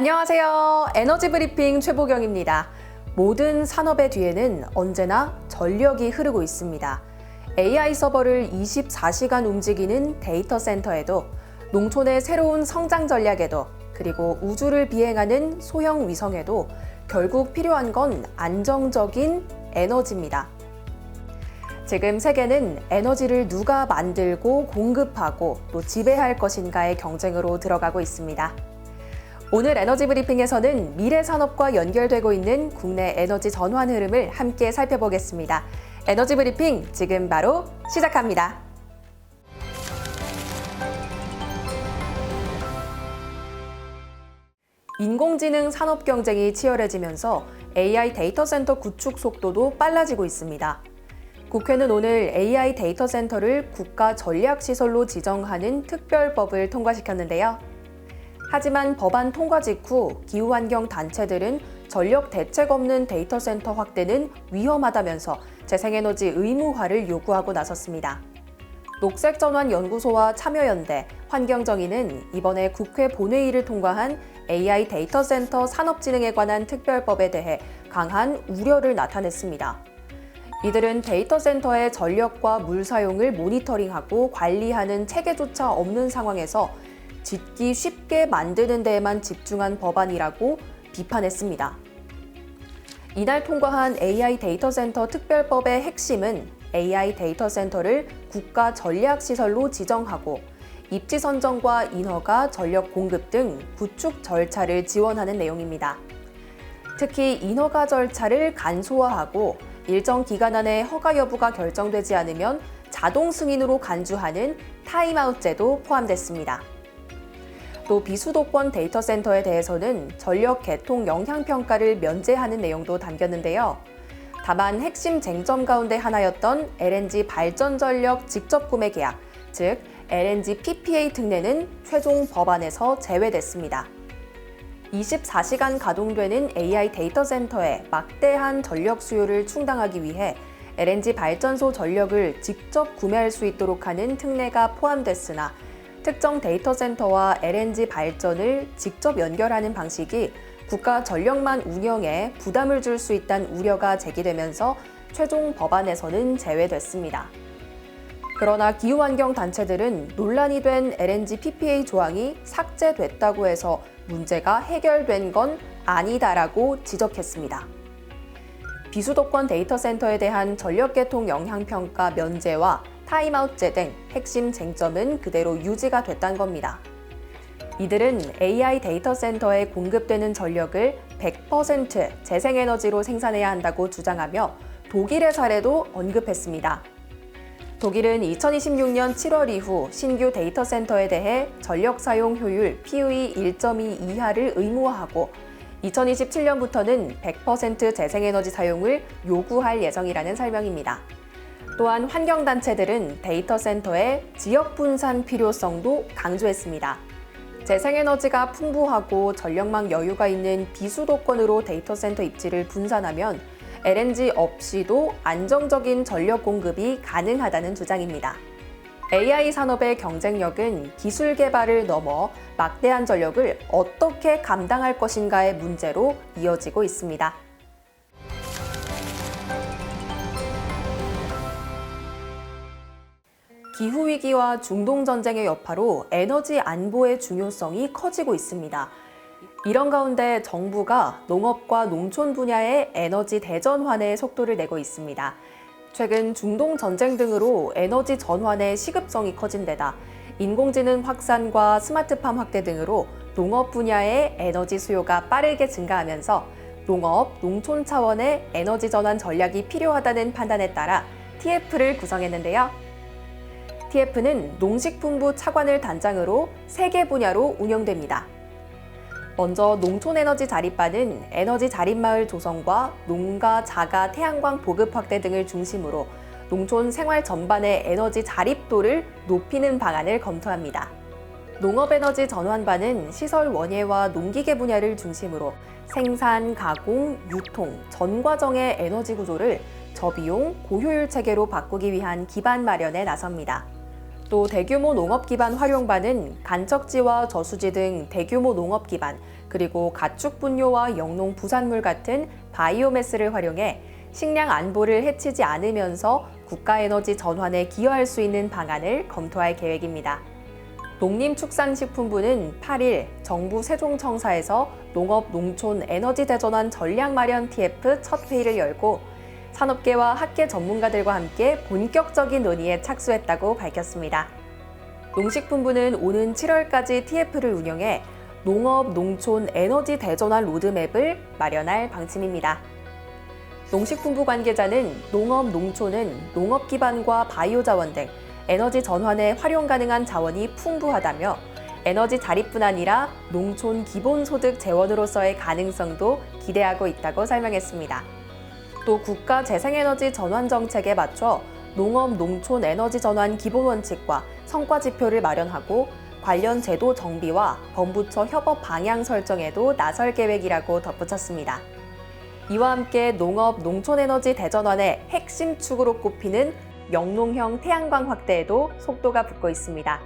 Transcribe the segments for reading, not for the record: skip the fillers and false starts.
안녕하세요. 에너지 브리핑 최보경입니다. 모든 산업의 뒤에는 언제나 전력이 흐르고 있습니다. AI 서버를 24시간 움직이는 데이터 센터에도, 농촌의 새로운 성장 전략에도, 그리고 우주를 비행하는 소형 위성에도 결국 필요한 건 안정적인 에너지입니다. 지금 세계는 에너지를 누가 만들고 공급하고 또 지배할 것인가의 경쟁으로 들어가고 있습니다. 오늘 에너지 브리핑에서는 미래 산업과 연결되고 있는 국내 에너지 전환 흐름을 함께 살펴보겠습니다. 에너지 브리핑 지금 바로 시작합니다. 인공지능 산업 경쟁이 치열해지면서 AI 데이터 센터 구축 속도도 빨라지고 있습니다. 국회는 오늘 AI 데이터 센터를 국가 전략시설로 지정하는 특별법을 통과시켰는데요. 하지만 법안 통과 직후 기후환경 단체들은 전력 대책 없는 데이터 센터 확대는 위험하다면서 재생에너지 의무화를 요구하고 나섰습니다. 녹색전환연구소와 참여연대, 환경정의는 이번에 국회 본회의를 통과한 AI 데이터 센터 산업진흥에 관한 특별법에 대해 강한 우려를 나타냈습니다. 이들은 데이터 센터의 전력과 물 사용을 모니터링하고 관리하는 체계조차 없는 상황에서 짓기 쉽게 만드는 데에만 집중한 법안이라고 비판했습니다. 이날 통과한 AI 데이터 센터 특별법의 핵심은 AI 데이터 센터를 국가 전략시설로 지정하고 입지 선정과 인허가, 전력 공급 등 구축 절차를 지원하는 내용입니다. 특히 인허가 절차를 간소화하고 일정 기간 안에 허가 여부가 결정되지 않으면 자동 승인으로 간주하는 타임아웃제도 포함됐습니다. 또 비수도권 데이터 센터에 대해서는 전력 개통 영향평가를 면제하는 내용도 담겼는데요. 다만 핵심 쟁점 가운데 하나였던 LNG 발전 전력 직접 구매 계약, 즉 LNG PPA 특례는 최종 법안에서 제외됐습니다. 24시간 가동되는 AI 데이터 센터의 막대한 전력 수요를 충당하기 위해 LNG 발전소 전력을 직접 구매할 수 있도록 하는 특례가 포함됐으나 특정 데이터 센터와 LNG 발전을 직접 연결하는 방식이 국가 전력망 운영에 부담을 줄 수 있다는 우려가 제기되면서 최종 법안에서는 제외됐습니다. 그러나 기후환경 단체들은 논란이 된 LNG PPA 조항이 삭제됐다고 해서 문제가 해결된 건 아니다라고 지적했습니다. 비수도권 데이터 센터에 대한 전력개통 영향평가 면제와 타임아웃제 등 핵심 쟁점은 그대로 유지가 됐다는 겁니다. 이들은 AI 데이터 센터에 공급되는 전력을 100% 재생에너지로 생산해야 한다고 주장하며 독일의 사례도 언급했습니다. 독일은 2026년 7월 이후 신규 데이터 센터에 대해 전력 사용 효율 PUE 1.2 이하를 의무화하고 2027년부터는 100% 재생에너지 사용을 요구할 예정이라는 설명입니다. 또한 환경단체들은 데이터 센터의 지역 분산 필요성도 강조했습니다. 재생에너지가 풍부하고 전력망 여유가 있는 비수도권으로 데이터 센터 입지를 분산하면 LNG 없이도 안정적인 전력 공급이 가능하다는 주장입니다. AI 산업의 경쟁력은 기술 개발을 넘어 막대한 전력을 어떻게 감당할 것인가의 문제로 이어지고 있습니다. 기후위기와 중동전쟁의 여파로 에너지 안보의 중요성이 커지고 있습니다. 이런 가운데 정부가 농업과 농촌 분야의 에너지 대전환에 속도를 내고 있습니다. 최근 중동전쟁 등으로 에너지 전환의 시급성이 커진 데다 인공지능 확산과 스마트팜 확대 등으로 농업 분야의 에너지 수요가 빠르게 증가하면서 농업, 농촌 차원의 에너지 전환 전략이 필요하다는 판단에 따라 TF를 구성했는데요. TF는 농식품부 차관을 단장으로 3개 분야로 운영됩니다. 먼저 농촌에너지 자립반은 에너지 자립마을 조성과 농가, 자가, 태양광 보급 확대 등을 중심으로 농촌 생활 전반의 에너지 자립도를 높이는 방안을 검토합니다. 농업에너지 전환반은 시설 원예와 농기계 분야를 중심으로 생산, 가공, 유통, 전 과정의 에너지 구조를 저비용, 고효율 체계로 바꾸기 위한 기반 마련에 나섭니다. 또 대규모 농업 기반 활용반은 간척지와 저수지 등 대규모 농업 기반, 그리고 가축 분뇨와 영농 부산물 같은 바이오매스를 활용해 식량 안보를 해치지 않으면서 국가 에너지 전환에 기여할 수 있는 방안을 검토할 계획입니다. 농림축산식품부는 8일 정부 세종청사에서 농업-농촌 에너지 대전환 전략 마련 TF 첫 회의를 열고 산업계와 학계 전문가들과 함께 본격적인 논의에 착수했다고 밝혔습니다. 농식품부는 오는 7월까지 TF를 운영해 농업, 농촌 에너지 대전환 로드맵을 마련할 방침입니다. 농식품부 관계자는 농업, 농촌은 농업 기반과 바이오 자원 등 에너지 전환에 활용 가능한 자원이 풍부하다며 에너지 자립뿐 아니라 농촌 기본소득 재원으로서의 가능성도 기대하고 있다고 설명했습니다. 또 국가 재생에너지 전환 정책에 맞춰 농업, 농촌 에너지 전환 기본 원칙과 성과 지표를 마련하고 관련 제도 정비와 범부처 협업 방향 설정에도 나설 계획이라고 덧붙였습니다. 이와 함께 농업, 농촌 에너지 대전환의 핵심 축으로 꼽히는 영농형 태양광 확대에도 속도가 붙고 있습니다.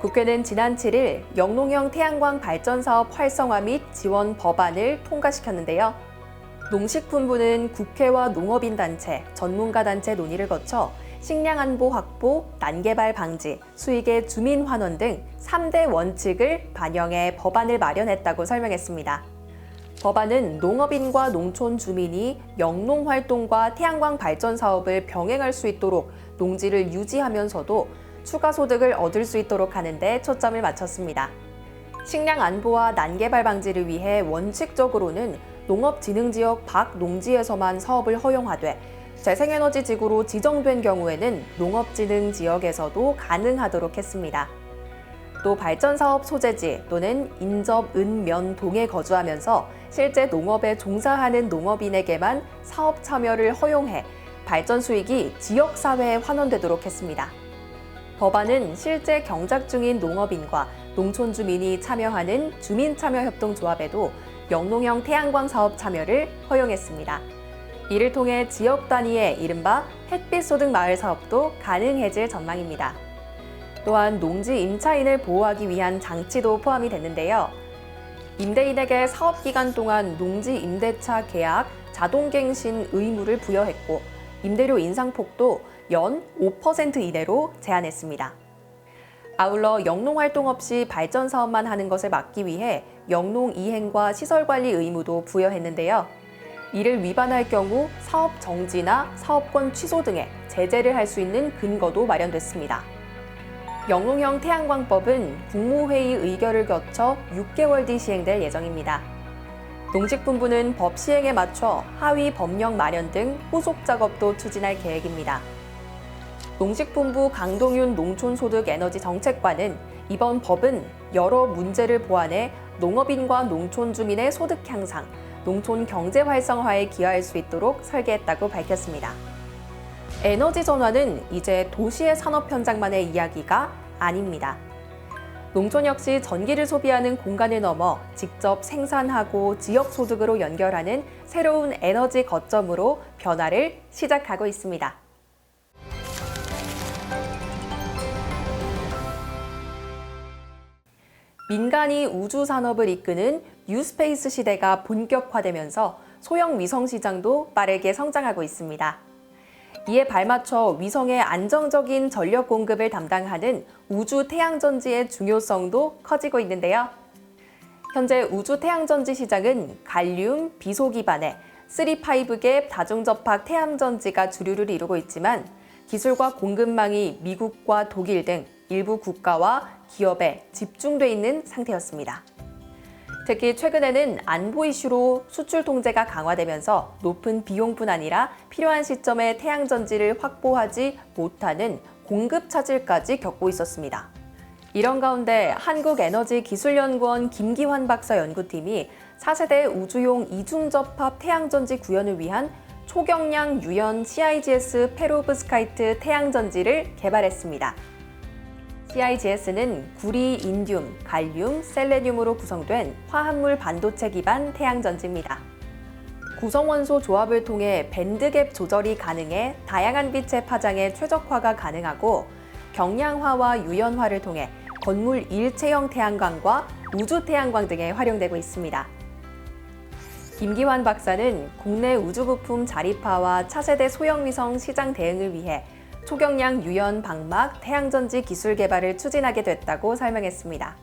국회는 지난 7일 영농형 태양광 발전 사업 활성화 및 지원 법안을 통과시켰는데요. 농식품부는 국회와 농업인단체, 전문가단체 논의를 거쳐 식량 안보 확보, 난개발 방지, 수익의 주민 환원 등 3대 원칙을 반영해 법안을 마련했다고 설명했습니다. 법안은 농업인과 농촌 주민이 영농 활동과 태양광 발전 사업을 병행할 수 있도록 농지를 유지하면서도 추가 소득을 얻을 수 있도록 하는 데 초점을 맞췄습니다. 식량 안보와 난개발 방지를 위해 원칙적으로는 농업진흥지역 밖 농지에서만 사업을 허용하되 재생에너지 지구로 지정된 경우에는 농업진흥지역에서도 가능하도록 했습니다. 또 발전사업 소재지 또는 인접, 은, 면, 동에 거주하면서 실제 농업에 종사하는 농업인에게만 사업 참여를 허용해 발전 수익이 지역사회에 환원되도록 했습니다. 법안은 실제 경작 중인 농업인과 농촌 주민이 참여하는 주민참여협동조합에도 영농형 태양광 사업 참여를 허용했습니다. 이를 통해 지역 단위의 이른바 햇빛소득 마을 사업도 가능해질 전망입니다. 또한 농지 임차인을 보호하기 위한 장치도 포함이 됐는데요. 임대인에게 사업기간 동안 농지 임대차 계약 자동갱신 의무를 부여했고 임대료 인상폭도 연 5% 이내로 제한했습니다. 아울러 영농활동 없이 발전 사업만 하는 것을 막기 위해 영농 이행과 시설관리 의무도 부여했는데요. 이를 위반할 경우 사업 정지나 사업권 취소 등의 제재를 할 수 있는 근거도 마련됐습니다. 영농형 태양광법은 국무회의 의결을 거쳐 6개월 뒤 시행될 예정입니다. 농식품부는 법 시행에 맞춰 하위 법령 마련 등 후속 작업도 추진할 계획입니다. 농식품부 강동윤 농촌소득에너지정책관은 이번 법은 여러 문제를 보완해 농업인과 농촌 주민의 소득 향상, 농촌 경제 활성화에 기여할 수 있도록 설계했다고 밝혔습니다. 에너지 전환은 이제 도시의 산업 현장만의 이야기가 아닙니다. 농촌 역시 전기를 소비하는 공간을 넘어 직접 생산하고 지역 소득으로 연결하는 새로운 에너지 거점으로 변화를 시작하고 있습니다. 민간이 우주 산업을 이끄는 뉴스페이스 시대가 본격화되면서 소형 위성 시장도 빠르게 성장하고 있습니다. 이에 발맞춰 위성의 안정적인 전력 공급을 담당하는 우주 태양전지의 중요성도 커지고 있는데요. 현재 우주 태양전지 시장은 갈륨, 비소 기반의 3-5갭 다중접합 태양전지가 주류를 이루고 있지만 기술과 공급망이 미국과 독일 등 일부 국가와 기업에 집중돼 있는 상태였습니다. 특히 최근에는 안보 이슈로 수출 통제가 강화되면서 높은 비용뿐 아니라 필요한 시점에 태양전지를 확보하지 못하는 공급 차질까지 겪고 있었습니다. 이런 가운데 한국에너지기술연구원 김기환 박사 연구팀이 4세대 우주용 이중접합 태양전지 구현을 위한 초경량 유연 CIGS 페로브스카이트 태양전지를 개발했습니다. CIGS는 구리, 인듐, 갈륨, 셀레늄으로 구성된 화합물 반도체 기반 태양전지입니다. 구성원소 조합을 통해 밴드갭 조절이 가능해 다양한 빛의 파장에 최적화가 가능하고 경량화와 유연화를 통해 건물 일체형 태양광과 우주 태양광 등에 활용되고 있습니다. 김기환 박사는 국내 우주 부품 자립화와 차세대 소형 위성 시장 대응을 위해 초경량 유연 방막 태양전지 기술 개발을 추진하게 됐다고 설명했습니다.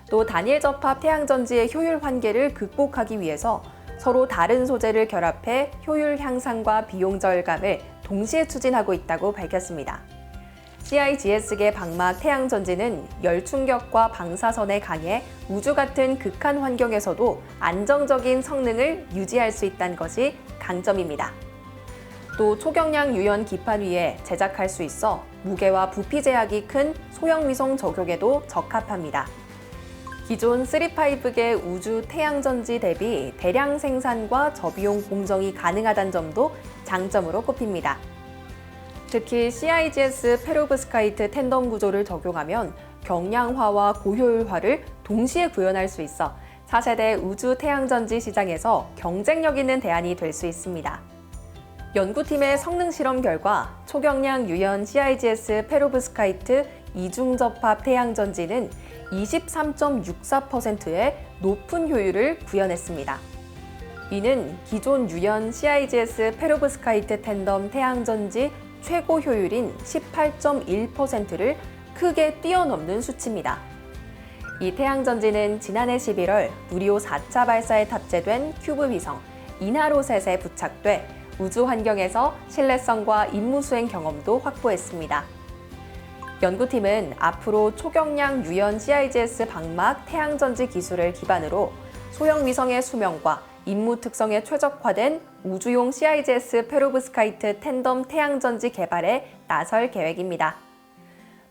또 단일 접합 태양전지의 효율 한계를 극복하기 위해서 서로 다른 소재를 결합해 효율 향상과 비용 절감을 동시에 추진하고 있다고 밝혔습니다. CIGS계 방막 태양전지는 열 충격과 방사선에 강해 우주 같은 극한 환경에서도 안정적인 성능을 유지할 수 있다는 것이 강점입니다. 또 초경량 유연 기판 위에 제작할 수 있어 무게와 부피 제약이 큰 소형 위성 적용에도 적합합니다. 기존 3,5계 우주 태양전지 대비 대량 생산과 저비용 공정이 가능하다는 점도 장점으로 꼽힙니다. 특히 CIGS 페로브스카이트 텐덤 구조를 적용하면 경량화와 고효율화를 동시에 구현할 수 있어 차세대 우주 태양전지 시장에서 경쟁력 있는 대안이 될 수 있습니다. 연구팀의 성능 실험 결과 초경량 유연 CIGS 페로브스카이트 이중접합 태양전지는 23.64%의 높은 효율을 구현했습니다. 이는 기존 유연 CIGS 페로브스카이트 텐덤 태양전지 최고 효율인 18.1%를 크게 뛰어넘는 수치입니다. 이 태양전지는 지난해 11월 누리호 4차 발사에 탑재된 큐브 위성 이나로셋에 부착돼 우주 환경에서 신뢰성과 임무 수행 경험도 확보했습니다. 연구팀은 앞으로 초경량 유연 CIGS 방막 태양전지 기술을 기반으로 소형 위성의 수명과 임무 특성에 최적화된 우주용 CIGS 페로브스카이트 텐덤 태양전지 개발에 나설 계획입니다.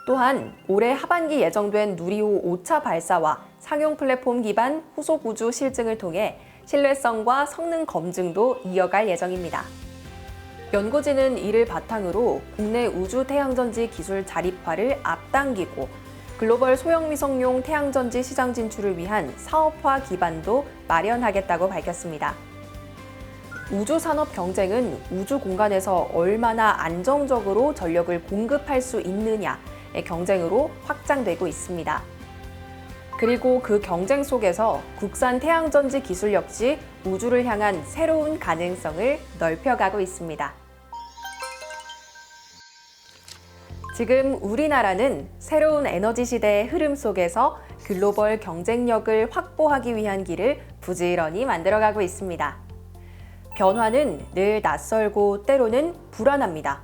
또한 올해 하반기 예정된 누리호 5차 발사와 상용 플랫폼 기반 후속 우주 실증을 통해 신뢰성과 성능 검증도 이어갈 예정입니다. 연구진은 이를 바탕으로 국내 우주 태양전지 기술 자립화를 앞당기고 글로벌 소형 위성용 태양전지 시장 진출을 위한 사업화 기반도 마련하겠다고 밝혔습니다. 우주 산업 경쟁은 우주 공간에서 얼마나 안정적으로 전력을 공급할 수 있느냐의 경쟁으로 확장되고 있습니다. 그리고 그 경쟁 속에서 국산 태양전지 기술 역시 우주를 향한 새로운 가능성을 넓혀가고 있습니다. 지금 우리나라는 새로운 에너지 시대의 흐름 속에서 글로벌 경쟁력을 확보하기 위한 길을 부지런히 만들어가고 있습니다. 변화는 늘 낯설고 때로는 불안합니다.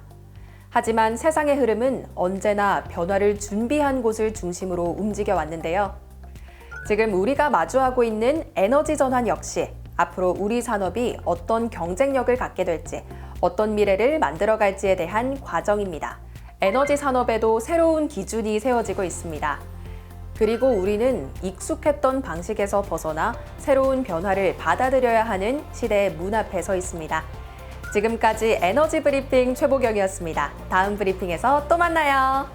하지만 세상의 흐름은 언제나 변화를 준비한 곳을 중심으로 움직여 왔는데요. 지금 우리가 마주하고 있는 에너지 전환 역시 앞으로 우리 산업이 어떤 경쟁력을 갖게 될지, 어떤 미래를 만들어갈지에 대한 과정입니다. 에너지 산업에도 새로운 기준이 세워지고 있습니다. 그리고 우리는 익숙했던 방식에서 벗어나 새로운 변화를 받아들여야 하는 시대의 문 앞에 서 있습니다. 지금까지 에너지 브리핑 최보경이었습니다. 다음 브리핑에서 또 만나요.